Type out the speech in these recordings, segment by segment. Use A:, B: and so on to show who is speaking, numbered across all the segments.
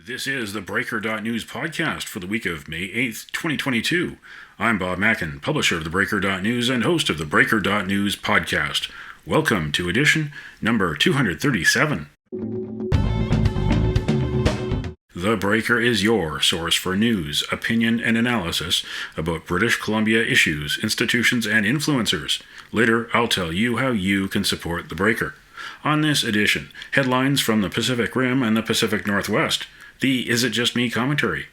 A: This is the Breaker.news podcast for the week of May 8th, 2022. I'm Bob Mackin, publisher of the Breaker.news and host of the Breaker.news podcast. Welcome to edition number 237. The Breaker is your source for news, opinion, and analysis about British Columbia issues, institutions, and influencers. Later, I'll tell you how you can support the Breaker. On this edition, headlines from the Pacific Rim and the Pacific Northwest. The Is It Just Me commentary.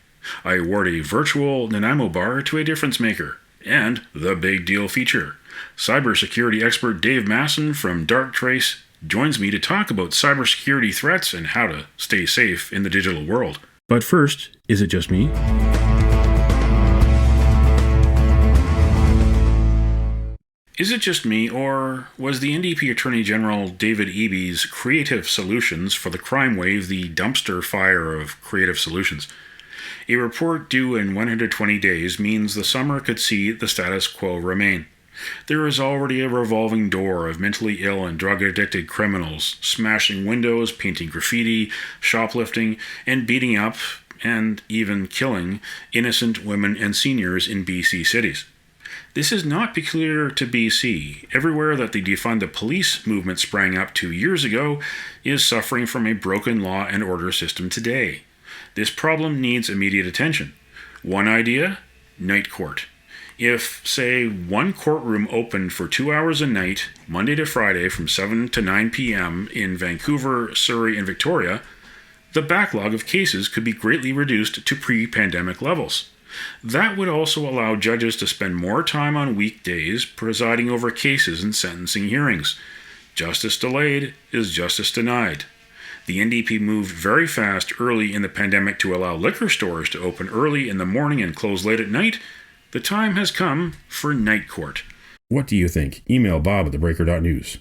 A: I award a virtual Nanaimo bar to a difference maker. And the Big Deal feature. Cybersecurity expert Dave Masson from Darktrace joins me to talk about cybersecurity threats and how to stay safe in the digital world. But first, is it just me? Is it just me, or was the NDP Attorney General David Eby's creative solutions for the crime wave the dumpster fire of creative solutions? A report due in 120 days means the summer could see the status quo remain. There is already a revolving door of mentally ill and drug-addicted criminals smashing windows, painting graffiti, shoplifting, and beating up, and even killing, innocent women and seniors in BC cities. This is not peculiar to BC. Everywhere that the defund the police movement sprang up 2 years ago is suffering from a broken law and order system today. This problem needs immediate attention. One idea? Night court. If, say, one courtroom opened for 2 hours a night, Monday to Friday from 7 to 9 p.m. in Vancouver, Surrey, and Victoria, the backlog of cases could be greatly reduced to pre-pandemic levels. That would also allow judges to spend more time on weekdays presiding over cases and sentencing hearings. Justice delayed is justice denied. The NDP moved very fast early in the pandemic to allow liquor stores to open early in the morning and close late at night. The time has come for night court. What do you think? Email Bob at theBreaker.news.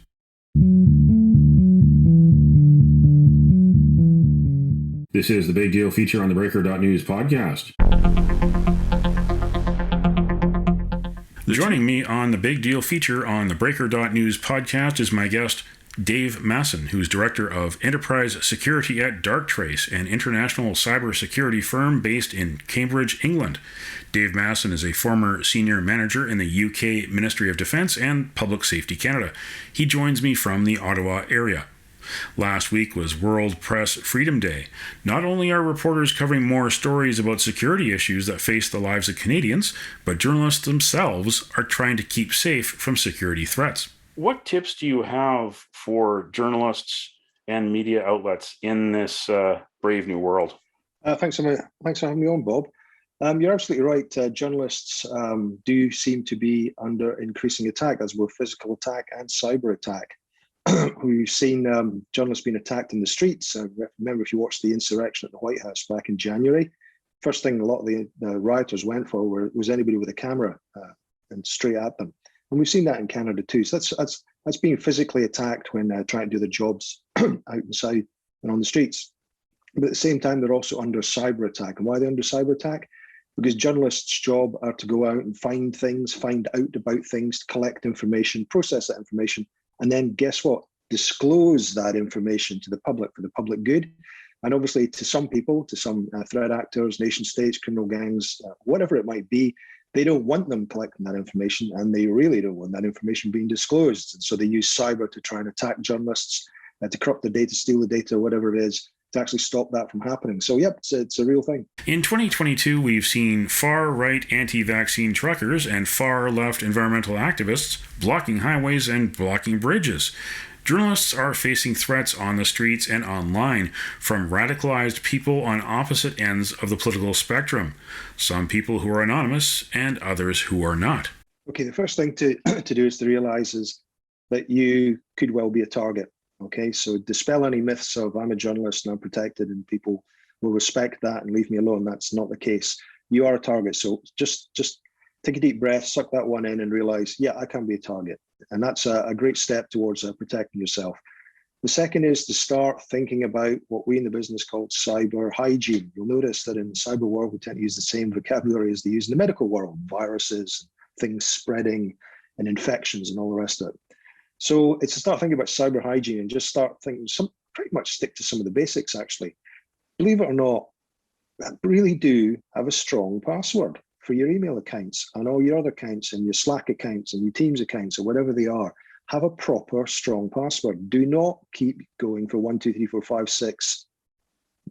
A: This is the Big Deal feature on the Breaker.news podcast. Joining me on the Big Deal feature on the Breaker.news podcast is my guest, Dave Masson, who's Director of Enterprise Security at Darktrace, an international cybersecurity firm based in Cambridge, England. Dave Masson is a former senior manager in the UK Ministry of Defence and Public Safety Canada. He joins me from the Ottawa area. Last week was World Press Freedom Day. Not only are reporters covering more stories about security issues that face the lives of Canadians, but journalists themselves are trying to keep safe from security threats. What tips do you have for journalists and media outlets in this brave new world?
B: Thanks for having me on, Bob. You're absolutely right. Journalists do seem to be under increasing attack, as both physical attack and cyber attack. We've seen journalists being attacked in the streets. Remember, if you watched the insurrection at the White House back in January, first thing a lot of the rioters went for was anybody with a camera and straight at them. And we've seen that in Canada too. So that's being physically attacked when trying to do their jobs out inside and on the streets. But at the same time, they're also under cyber attack. And why are they under cyber attack? Because journalists' job are to go out and find things, find out about things, collect information, process that information, and then guess what? Disclose that information to the public for the public good. And obviously to some people, to some threat actors, nation states, criminal gangs, whatever it might be, they don't want them collecting that information, and they really don't want that information being disclosed. And so they use cyber to try and attack journalists, to corrupt the data, steal the data, whatever it is, to actually stop that from happening. So, yep, it's a real thing.
A: In 2022, we've seen far-right anti-vaccine truckers and far-left environmental activists blocking highways and blocking bridges. Journalists are facing threats on the streets and online from radicalized people on opposite ends of the political spectrum. Some people who are anonymous and others who are not.
B: Okay, the first thing to do is to realize is that you could well be a target. Okay, so dispel any myths of I'm a journalist and I'm protected and people will respect that and leave me alone. That's not the case. You are a target. So just take a deep breath, suck that one in and realize, yeah, I can be a target. And that's a great step towards protecting yourself. The second is to start thinking about what we in the business call cyber hygiene. You'll notice that in the cyber world, we tend to use the same vocabulary as they use in the medical world, viruses, things spreading and infections and all the rest of it. So it's to start thinking about cyber hygiene and just start thinking, pretty much stick to some of the basics actually. Believe it or not, really do have a strong password for your email accounts and all your other accounts and your Slack accounts and your Teams accounts or whatever they are. Have a proper strong password. Do not keep going for 1, 2, 3, 4, 5, 6,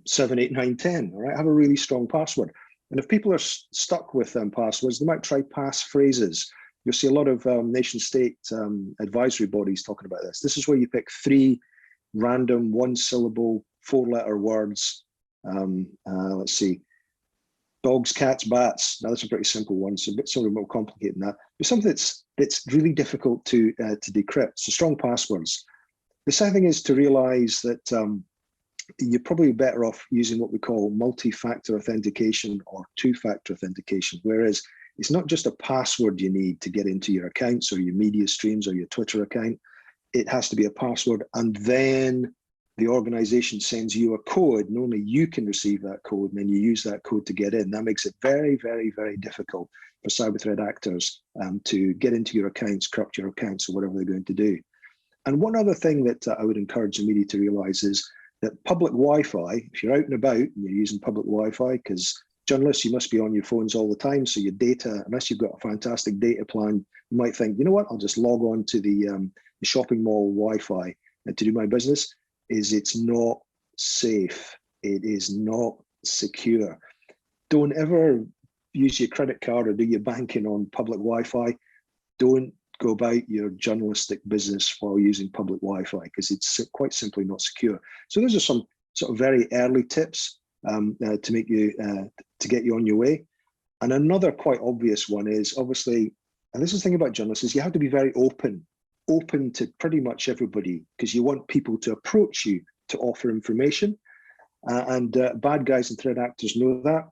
B: 7, 8, 9, 10. All right, have a really strong password. And if people are stuck with passwords, they might try passphrases. You'll see a lot of nation state advisory bodies talking about this. This is where you pick 3 random 1-syllable 4-letter words. Let's see, dogs, cats, bats. Now that's a pretty simple one, so something more complicated than that. But something that's really difficult to decrypt. So strong passwords. The second thing is to realize that you're probably better off using what we call multi-factor authentication or 2-factor authentication, whereas it's not just a password you need to get into your accounts or your media streams or your Twitter account. It has to be a password, and then the organization sends you a code, and only you can receive that code, and then you use that code to get in. That makes it very, very, very difficult for cyber threat actors to get into your accounts, corrupt your accounts, or whatever they're going to do. And one other thing that I would encourage the media to realize is that public Wi-Fi, if you're out and about and you're using public Wi-Fi, because journalists, you must be on your phones all the time, so your data, unless you've got a fantastic data plan, you might think, you know what, I'll just log on to the shopping mall Wi-Fi to do my business. It's not safe. It is not secure. Don't ever use your credit card or do your banking on public Wi-Fi. Don't go about your journalistic business while using public Wi-Fi, because it's quite simply not secure. So those are some sort of very early tips to make you to get you on your way. And another quite obvious one is obviously, and this is the thing about journalists, is you have to be very open to pretty much everybody, because you want people to approach you to offer information, and bad guys and threat actors know that.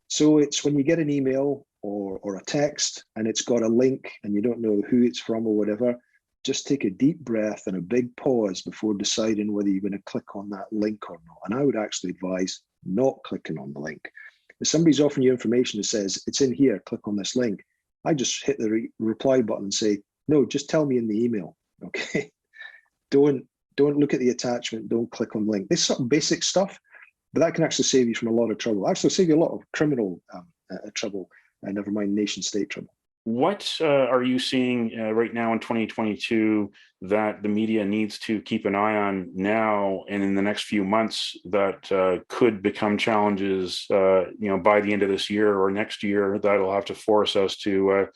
B: So it's when you get an email or a text and it's got a link and you don't know who it's from or whatever, just take a deep breath and a big pause before deciding whether you're going to click on that link or not. And I would actually advise not clicking on the link. If somebody's offering you information that says it's in here, click on this link, I just hit the reply button and say, no, just tell me in the email. Okay. Don't look at the attachment. Don't click on the link. This is sort of basic stuff, but that can actually save you from a lot of trouble. Actually save you a lot of criminal trouble, and never mind nation state trouble.
A: What are you seeing right now in 2022 that the media needs to keep an eye on now and in the next few months that could become challenges, by the end of this year or next year, that'll have to force us to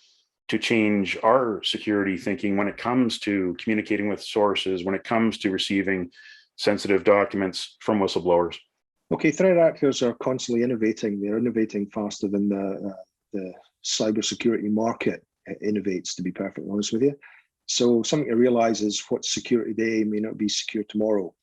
A: change our security thinking when it comes to communicating with sources, when it comes to receiving sensitive documents from whistleblowers?
B: Okay, threat actors are constantly innovating. They're innovating faster than the cybersecurity market innovates, to be perfectly honest with you. So something to realize is what's secure today may not be secure tomorrow,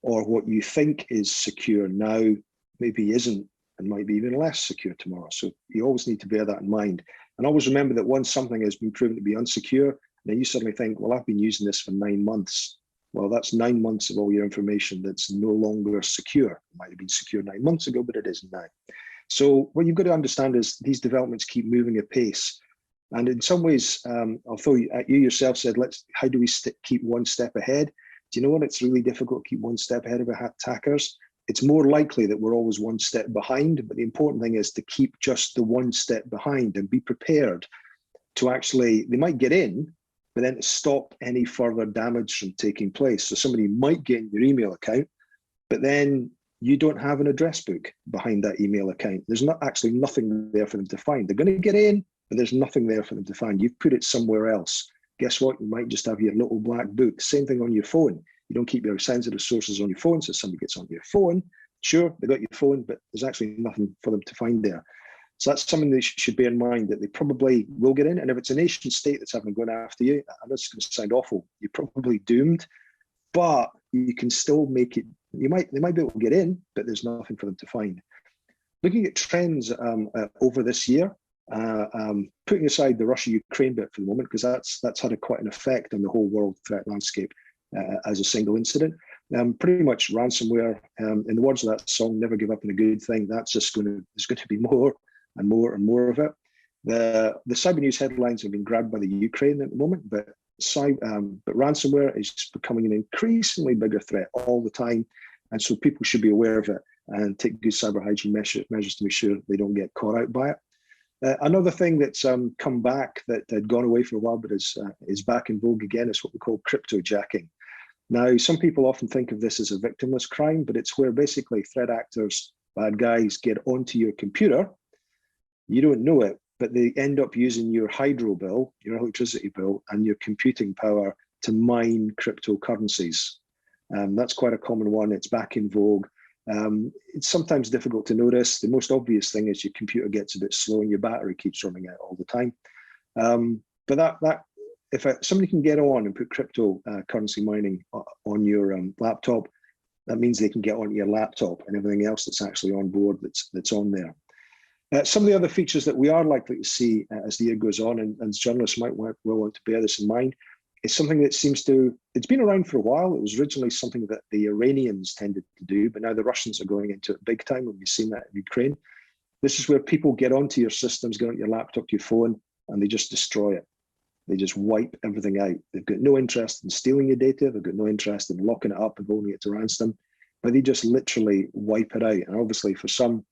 B: or what you think is secure now maybe isn't and might be even less secure tomorrow. So you always need to bear that in mind. And always remember that once something has been proven to be unsecure, then you suddenly think, well, I've been using this for 9 months. Well, that's 9 months of all your information that's no longer secure. It might have been secure 9 months ago, but it isn't now. So what you've got to understand is these developments keep moving at pace. And in some ways, although you yourself said, how do we keep one step ahead? Do you know what? It's really difficult to keep one step ahead of attackers. It's more likely that we're always one step behind, but the important thing is to keep just the one step behind and be prepared to actually, they might get in, but then to stop any further damage from taking place. So somebody might get in your email account, but then you don't have an address book behind that email account. There's not actually nothing there for them to find. They're going to get in, but there's nothing there for them to find. You've put it somewhere else. Guess what? You might just have your little black book. Same thing on your phone. You don't keep your sensitive sources on your phone, so somebody gets on your phone. Sure, they got your phone, but there's actually nothing for them to find there. So that's something they should bear in mind, that they probably will get in. And if it's a nation state that's having gone after you, I know it's going to sound awful, you're probably doomed, but you can still make it. They might be able to get in, but there's nothing for them to find. Looking at trends over this year, putting aside the Russia-Ukraine bit for the moment, because that's had quite an effect on the whole world threat landscape as a single incident. Pretty much ransomware, in the words of that song, "Never Give Up on a Good Thing," that's just there's going to be more and more and more of it. The cyber news headlines have been grabbed by the Ukraine at the moment, but ransomware is becoming an increasingly bigger threat all the time, and so people should be aware of it. and take good cyber hygiene measures to make sure they don't get caught out by it. Another thing that's come back that had gone away for a while but is back in vogue again is what we call cryptojacking. Now, some people often think of this as a victimless crime, but it's where basically threat actors, bad guys, get onto your computer. You don't know it, but they end up using your hydro bill, your electricity bill, and your computing power to mine cryptocurrencies. That's quite a common one. It's back in vogue. It's sometimes difficult to notice. The most obvious thing is your computer gets a bit slow and your battery keeps running out all the time. But if somebody can get on and put cryptocurrency mining on your laptop, that means they can get onto your laptop and everything else that's actually on board that's on there. Some of the other features that we are likely to see as the year goes on, and as journalists might want to bear this in mind, is something that it's been around for a while. It was originally something that the Iranians tended to do, but now the Russians are going into it big time, and we've seen that in Ukraine. This is where people get onto your systems, get onto your laptop, your phone, and they just destroy it. They just wipe everything out. They've got no interest in stealing your data. They've got no interest in locking it up and holding it to ransom, but they just literally wipe it out. And obviously for some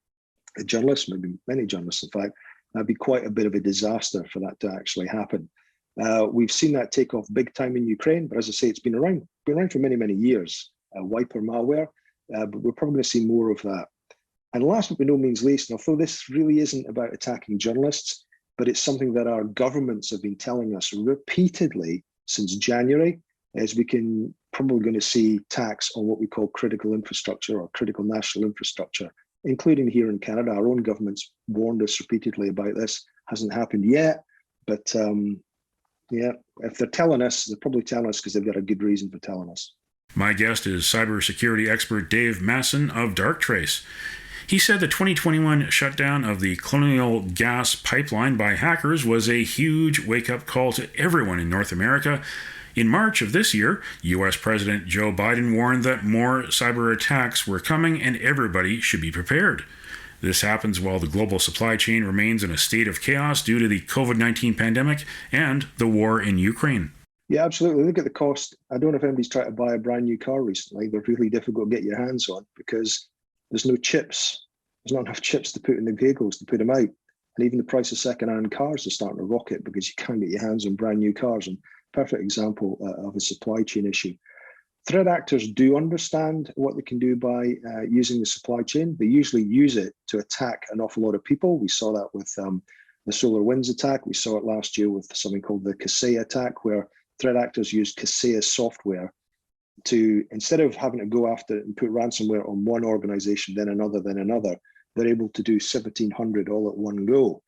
B: journalists, maybe many journalists in fact, that'd be quite a bit of a disaster for that to actually happen. We've seen that take off big time in Ukraine, but as I say, it's been around for many, many years, wiper malware, but we're probably going to see more of that. And last but by no means least, and although this really isn't about attacking journalists, but it's something that our governments have been telling us repeatedly since January, is we can probably going to see tax on what we call critical infrastructure or critical national infrastructure, including here in Canada. Our own government's warned us repeatedly about this. Hasn't happened yet, but yeah, if they're telling us, they're probably telling us because they've got a good reason for telling us.
A: My guest is cybersecurity expert Dave Masson of Darktrace. He said the 2021 shutdown of the Colonial gas pipeline by hackers was a huge wake-up call to everyone in North America. In March of this year, U.S. President Joe Biden warned that more cyber attacks were coming and everybody should be prepared. This happens while the global supply chain remains in a state of chaos due to the COVID-19 pandemic and the war in Ukraine.
B: Yeah, absolutely. Look at the cost. I don't know if anybody's tried to buy a brand new car recently. They're really difficult to get your hands on because there's no chips. There's not enough chips to put in the vehicles to put them out. And even the price of second-hand cars is starting to rocket because you can't get your hands on brand new cars. And perfect example of a supply chain issue. Threat actors do understand what they can do by using the supply chain. They usually use it to attack an awful lot of people. We saw that with the SolarWinds attack. We saw it last year with something called the Kaseya attack, where threat actors used Kaseya software to, instead of having to go after it and put ransomware on one organization, then another, they're able to do 1,700 all at one go.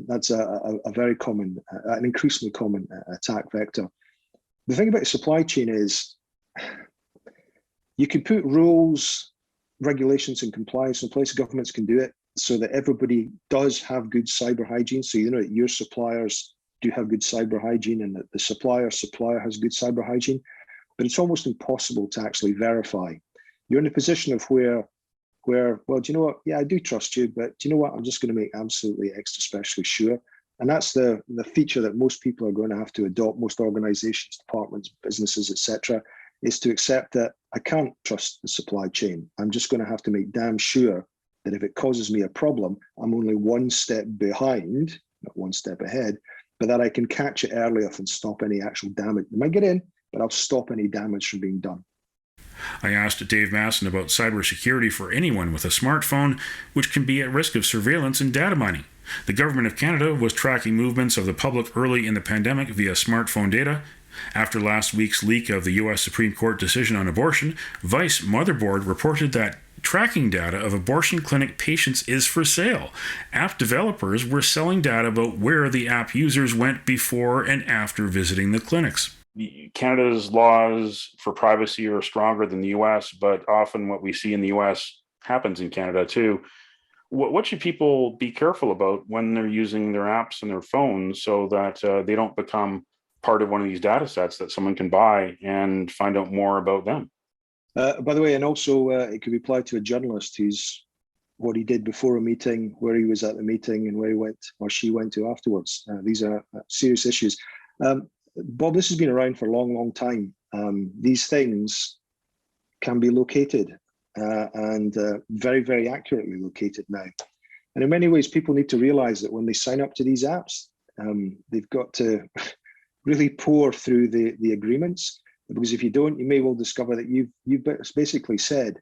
B: That's a very common, an increasingly common attack vector. The thing about the supply chain is you can put rules, regulations, and compliance in place. Governments can do it so that everybody does have good cyber hygiene. So you know that your suppliers do have good cyber hygiene and that the supplier has good cyber hygiene. But it's almost impossible to actually verify. You're in a position of where, well, do you know what? Yeah, I do trust you, but do you know what? I'm just going to make absolutely extra specially sure. And that's the feature that most people are going to have to adopt, most organizations, departments, businesses, etc., is to accept that I can't trust the supply chain. I'm just going to have to make damn sure that if it causes me a problem, I'm only one step behind, not one step ahead, but that I can catch it early enough and stop any actual damage. It might get in, but I'll stop any damage from being done.
A: I asked Dave Masson about cybersecurity for anyone with a smartphone, which can be at risk of surveillance and data mining. The Government of Canada was tracking movements of the public early in the pandemic via smartphone data. After last week's leak of the U.S. Supreme Court decision on abortion, Vice Motherboard reported that tracking data of abortion clinic patients is for sale. App developers were selling data about where the app users went before and after visiting the clinics.
C: Canada's laws for privacy are stronger than the U.S., but often what we see in the U.S. happens in Canada too. What should people be careful about when they're using their apps and their phones so that they don't become part of one of these data sets that someone can buy and find out more about them?
B: By the way, and also it could be applied to a journalist who's what he did before a meeting, where he was at the meeting, and where he went or she went to afterwards. These are serious issues. Bob, this has been around for a long, long time. These things can be located. and very, very accurately located now. And in many ways, people need to realize that when they sign up to these apps, they've got to really pore through the agreements, because if you don't, you may well discover that you've basically said,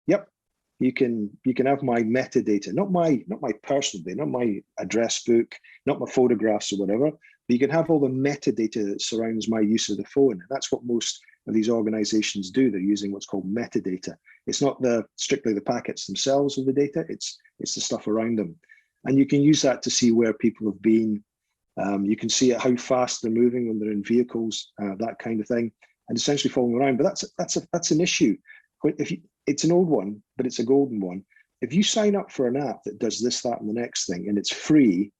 B: yep, you can have my metadata, not my personal data, not my address book, not my photographs or whatever, but you can have all the metadata that surrounds my use of the phone. And that's what most of these organizations do. They're using what's called metadata. It's not strictly the packets themselves of the data, it's the stuff around them. And you can use that to see where people have been. You can see how fast they're moving when they're in vehicles, that kind of thing, and essentially following around. But that's an issue. It's an old one, but it's a golden one. If you sign up for an app that does this, that, and the next thing, and it's free,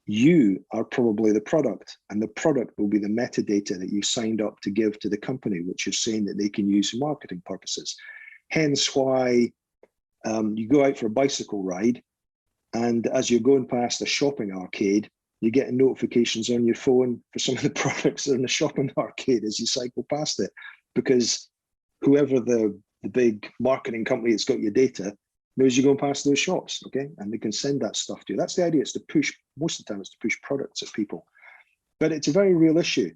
B: you are probably the product, and the product will be the metadata that you signed up to give to the company, which is saying that they can use for marketing purposes. Hence why you go out for a bicycle ride, and as you're going past a shopping arcade, you're getting notifications on your phone for some of the products that are in the shopping arcade as you cycle past it, because whoever the big marketing company that's got your data knows you're going past those shops, okay? And they can send that stuff to you. That's the idea. It's to push, most of the time, it's to push products at people. But it's a very real issue.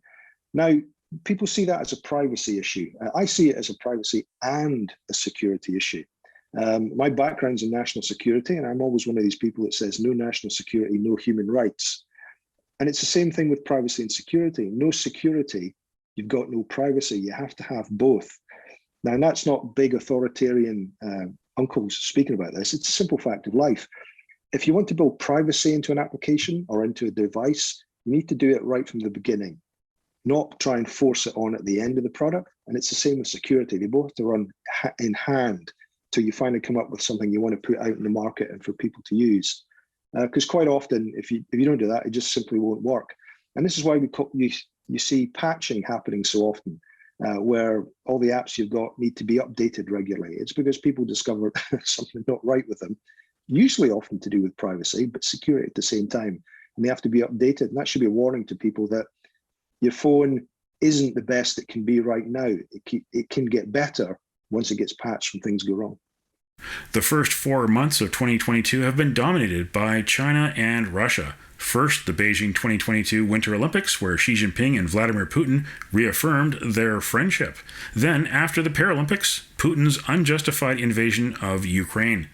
B: Now, people see that as a privacy issue. I see it as a privacy and a security issue. My background's in national security, and I'm always one of these people that says no national security, no human rights. And it's the same thing with privacy and security. No security, you've got no privacy. You have to have both. Now, and that's not big authoritarian uncles speaking about this. It's a simple fact of life. If you want to build privacy into an application or into a device, you need to do it right from the beginning, not try and force it on at the end of the product. And it's the same with security. They both have to run in hand till you finally come up with something you want to put out in the market and for people to use. Because quite often, if you don't do that, it just simply won't work. And this is why you see patching happening so often, where all the apps you've got need to be updated regularly. It's because people discover something not right with them, usually often to do with privacy, but security at the same time. And they have to be updated. And that should be a warning to people that your phone isn't the best it can be right now. It can get better once it gets patched when things go wrong.
A: The first 4 months of 2022 have been dominated by China and Russia. First, the Beijing 2022 Winter Olympics, where Xi Jinping and Vladimir Putin reaffirmed their friendship. Then, after the Paralympics, Putin's unjustified invasion of Ukraine.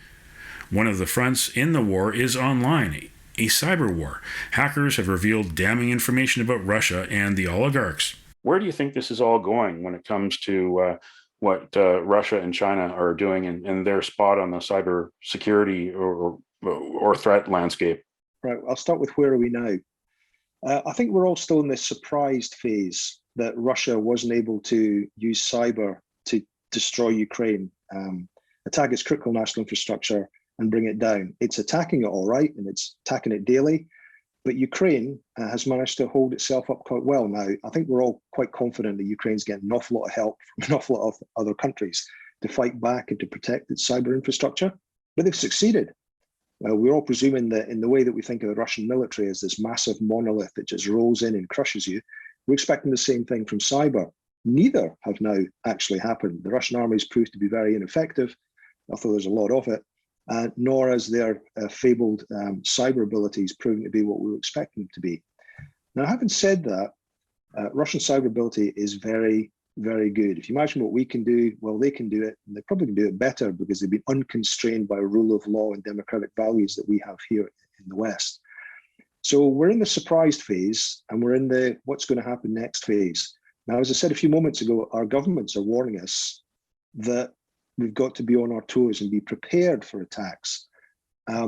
A: One of the fronts in the war is online, a cyber war. Hackers have revealed damning information about Russia and the oligarchs.
C: Where do you think this is all going when it comes to what Russia and China are doing in their spot on the cyber security or threat landscape?
B: Right, I'll start with where are we now? I think we're all still in this surprised phase that Russia wasn't able to use cyber to destroy Ukraine, attack its critical national infrastructure and bring it down. It's attacking it all right, and it's attacking it daily, but Ukraine has managed to hold itself up quite well now. I think we're all quite confident that Ukraine's getting an awful lot of help from an awful lot of other countries to fight back and to protect its cyber infrastructure, but they've succeeded. We're all presuming that in the way that we think of the Russian military as this massive monolith that just rolls in and crushes you, we're expecting the same thing from cyber. Neither have now actually happened. The Russian army has proved to be very ineffective, although there's a lot of it, nor has their fabled cyber abilities proven to be what we were expecting them to be. Now, having said that, Russian cyber ability is very, very good. If you imagine what we can do, well, they can do it, and they probably can do it better because they've been unconstrained by rule of law and democratic values that we have here in the West. So we're in the surprised phase, and we're in the what's going to happen next phase. Now, as I said a few moments ago, our governments are warning us that we've got to be on our toes and be prepared for attacks. A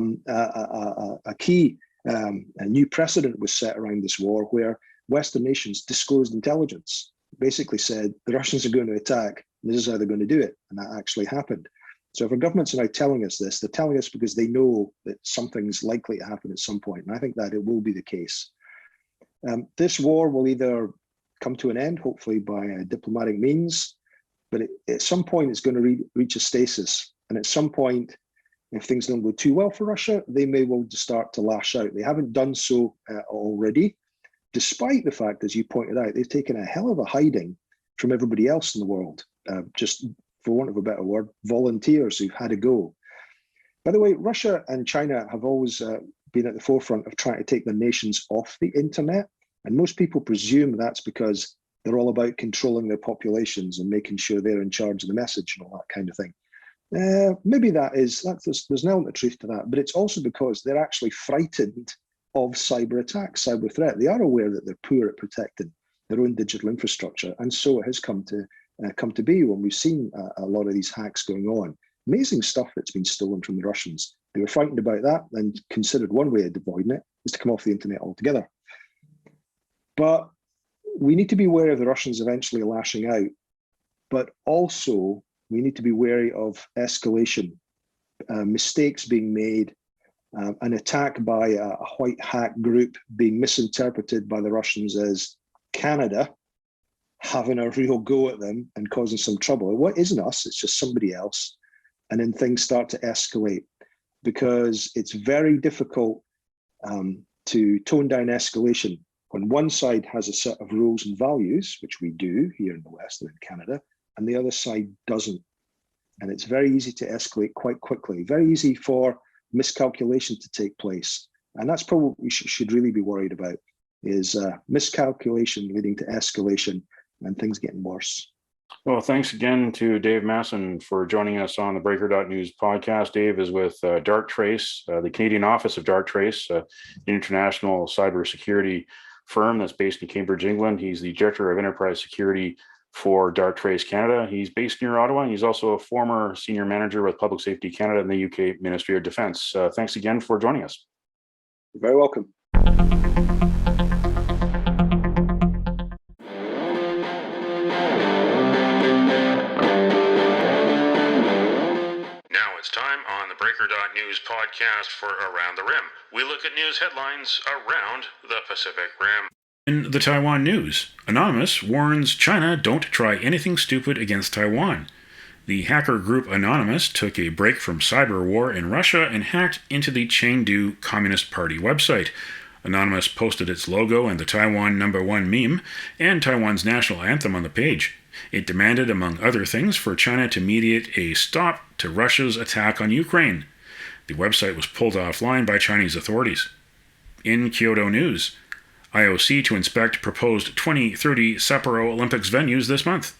B: new precedent was set around this war where Western nations disclosed intelligence, basically said the Russians are going to attack, and this is how they're going to do it, and that actually happened. So if our governments are now telling us this, they're telling us because they know that something's likely to happen at some point, and I think that it will be the case. This war will either come to an end, hopefully by diplomatic means, but at some point it's going to reach a stasis, and at some point, if things don't go too well for Russia, they may well start to lash out. They haven't done so already, despite the fact, as you pointed out, they've taken a hell of a hiding from everybody else in the world. Just for want of a better word, volunteers who've had a go. By the way, Russia and China have always been at the forefront of trying to take their nations off the internet. And most people presume that's because they're all about controlling their populations and making sure they're in charge of the message and all that kind of thing. Maybe there's an element of truth to that, but it's also because they're actually frightened of cyber attacks, cyber threat. They are aware that they're poor at protecting their own digital infrastructure, and so it has come to be when we've seen a lot of these hacks going on. Amazing stuff that's been stolen from the Russians. They were frightened about that and considered one way of avoiding it is to come off the internet altogether. But we need to be wary of the Russians eventually lashing out, but also we need to be wary of escalation, mistakes being made, an attack by a white hat group being misinterpreted by the Russians as Canada having a real go at them and causing some trouble. What isn't us, it's just somebody else. And then things start to escalate because it's very difficult to tone down escalation when one side has a set of rules and values, which we do here in the West and in Canada, and the other side doesn't. And it's very easy to escalate quite quickly, very easy for miscalculation to take place. And that's probably what we should really be worried about, is miscalculation leading to escalation and things getting worse.
C: Well, thanks again to Dave Masson for joining us on the Breaker.news podcast. Dave is with Darktrace, the Canadian office of Darktrace, an international cybersecurity firm that's based in Cambridge, England. He's the Director of Enterprise Security for Darktrace Canada. He's based near Ottawa, and he's also a former Senior Manager with Public Safety Canada and the UK Ministry of Defence. Thanks again for joining us.
B: You're very welcome.
A: It's time on the Breaker.news podcast for Around the Rim. We look at news headlines around the Pacific Rim. In the Taiwan news, Anonymous warns China don't try anything stupid against Taiwan. The hacker group Anonymous took a break from cyber war in Russia and hacked into the Chengdu Communist Party website. Anonymous posted its logo and the Taiwan #1 meme and Taiwan's national anthem on the page. It demanded, among other things, for China to mediate a stop to Russia's attack on Ukraine. The website was pulled offline by Chinese authorities. In Kyoto news, IOC to inspect proposed 2030 Sapporo Olympics venues this month.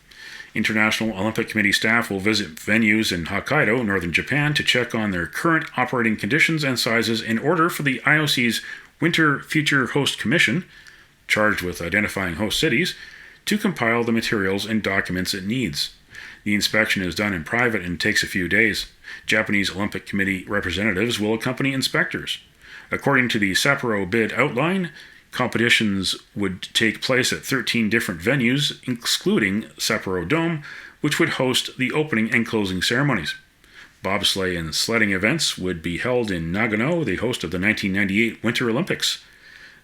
A: International Olympic Committee staff will visit venues in Hokkaido, northern Japan, to check on their current operating conditions and sizes in order for the IOC's Winter Future Host Commission, charged with identifying host cities, to compile the materials and documents it needs. The inspection is done in private and takes a few days. Japanese Olympic Committee representatives will accompany inspectors. According to the Sapporo bid outline, competitions would take place at 13 different venues, excluding Sapporo Dome, which would host the opening and closing ceremonies. Bobsleigh and sledding events would be held in Nagano, the host of the 1998 Winter Olympics.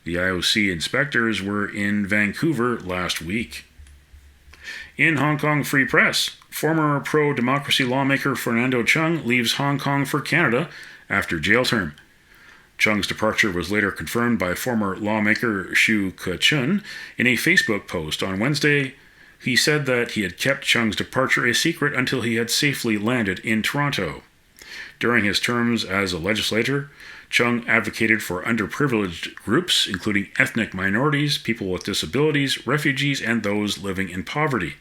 A: The IOC inspectors were in Vancouver last week. In Hong Kong Free Press, former pro-democracy lawmaker Fernando Cheung leaves Hong Kong for Canada after jail term. Cheung's departure was later confirmed by former lawmaker Shu Ke-chun in a Facebook post on Wednesday. He said that he had kept Cheung's departure a secret until he had safely landed in Toronto. During his terms as a legislator, Cheung advocated for underprivileged groups, including ethnic minorities, people with disabilities, refugees, and those living in poverty.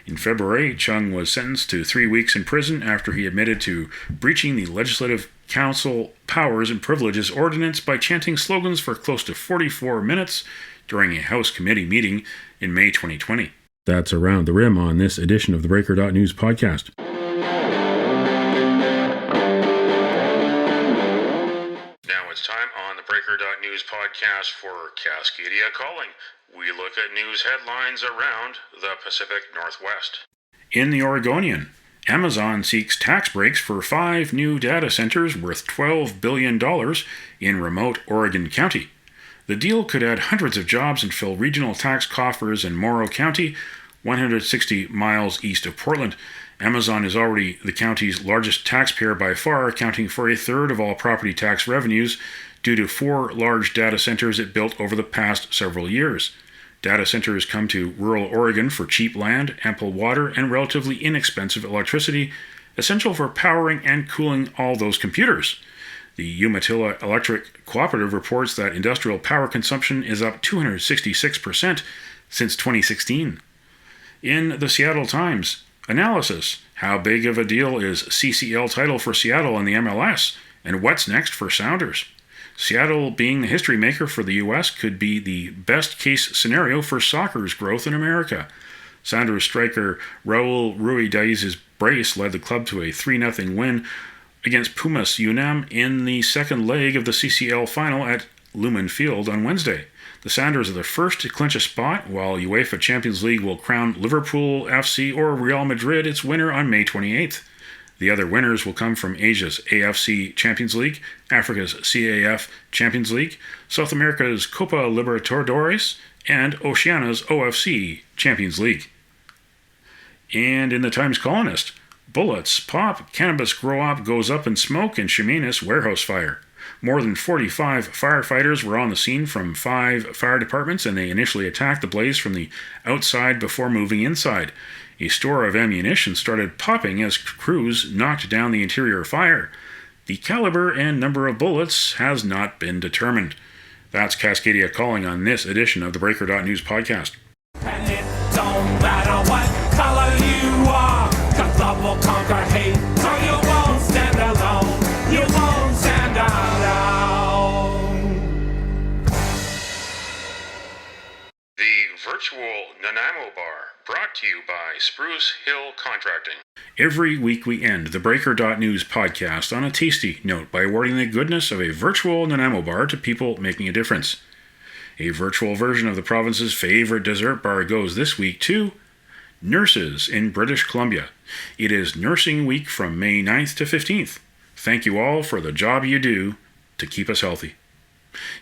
A: In February, Cheung was sentenced to 3 weeks in prison after he admitted to breaching the Legislative Council Powers and Privileges Ordinance by chanting slogans for close to 44 minutes during a House committee meeting in May 2020. That's Around the Rim on this edition of the Breaker.news podcast. It's time on the Breaker.news podcast for Cascadia Calling. We look at news headlines around the Pacific Northwest. In the Oregonian, Amazon seeks tax breaks for 5 new data centers worth $12 billion in remote Oregon County. The deal could add hundreds of jobs and fill regional tax coffers in Morrow County, 160 miles east of Portland. Amazon is already the county's largest taxpayer by far, accounting for a third of all property tax revenues due to 4 large data centers it built over the past several years. Data centers come to rural Oregon for cheap land, ample water, and relatively inexpensive electricity, essential for powering and cooling all those computers. The Umatilla Electric Cooperative reports that industrial power consumption is up 266% since 2016. In the Seattle Times, analysis: how big of a deal is CCL title for Seattle in the MLS, and what's next for Sounders? Seattle, being the history maker for the U.S., could be the best-case scenario for soccer's growth in America. Sounders striker Raul Ruidíaz's brace led the club to a 3-0 win against Pumas UNAM in the second leg of the CCL final at Lumen Field on Wednesday. The Sounders are the first to clinch a spot, while UEFA Champions League will crown Liverpool FC or Real Madrid its winner on May 28th. The other winners will come from Asia's AFC Champions League, Africa's CAF Champions League, South America's Copa Libertadores, and Oceania's OFC Champions League. And in the Times Colonist, bullets pop, cannabis grow up, goes up in smoke in Chemainus warehouse fire. More than 45 firefighters were on the scene from 5 fire departments, and they initially attacked the blaze from the outside before moving inside. A store of ammunition started popping as crews knocked down the interior fire. The caliber and number of bullets has not been determined. That's Cascadia calling on this edition of the Breaker.news podcast.
D: And it don't matter what color you are, 'cause love will conquer hate, so you won't stand alone. You won't stand alone.
A: The virtual Nanaimo Bar, brought to you by Spruce Hill Contracting. Every week we end the Breaker.news podcast on a tasty note by awarding the goodness of a virtual Nanaimo bar to people making a difference. A virtual version of the province's favorite dessert bar goes this week to Nurses in British Columbia. It is Nursing Week from May 9th to 15th. Thank you all for the job you do to keep us healthy.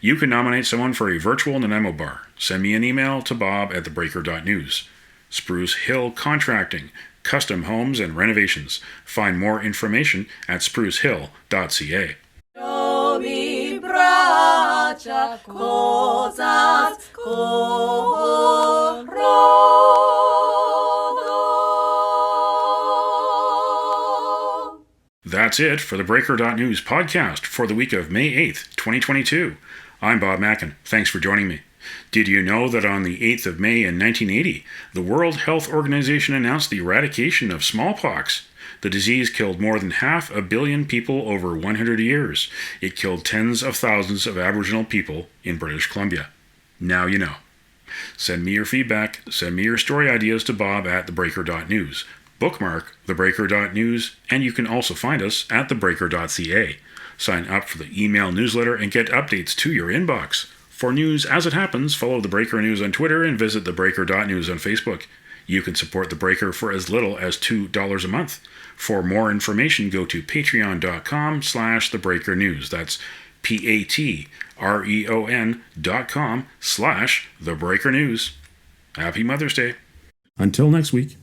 A: You can nominate someone for a virtual Nanaimo bar. Send me an email to bob@theBreaker.news. Spruce Hill Contracting, custom homes and renovations. Find more information at sprucehill.ca. That's it for the Breaker.news podcast for the week of May 8th, 2022. I'm Bob Mackin. Thanks for joining me. Did you know that on the 8th of May in 1980, the World Health Organization announced the eradication of smallpox? The disease killed more than 500 million people over 100 years. It killed tens of thousands of Aboriginal people in British Columbia. Now you know. Send me your feedback. Send me your story ideas to bob@theBreaker.news. Bookmark theBreaker.news, and you can also find us at theBreaker.ca. Sign up for the email newsletter and get updates to your inbox. For news as it happens, follow The Breaker News on Twitter and visit theBreaker.news on Facebook. You can support The Breaker for as little as $2 a month. For more information, go to patreon.com/TheBreakerNews. That's patreon.com/TheBreakerNews. Happy Mother's Day. Until next week.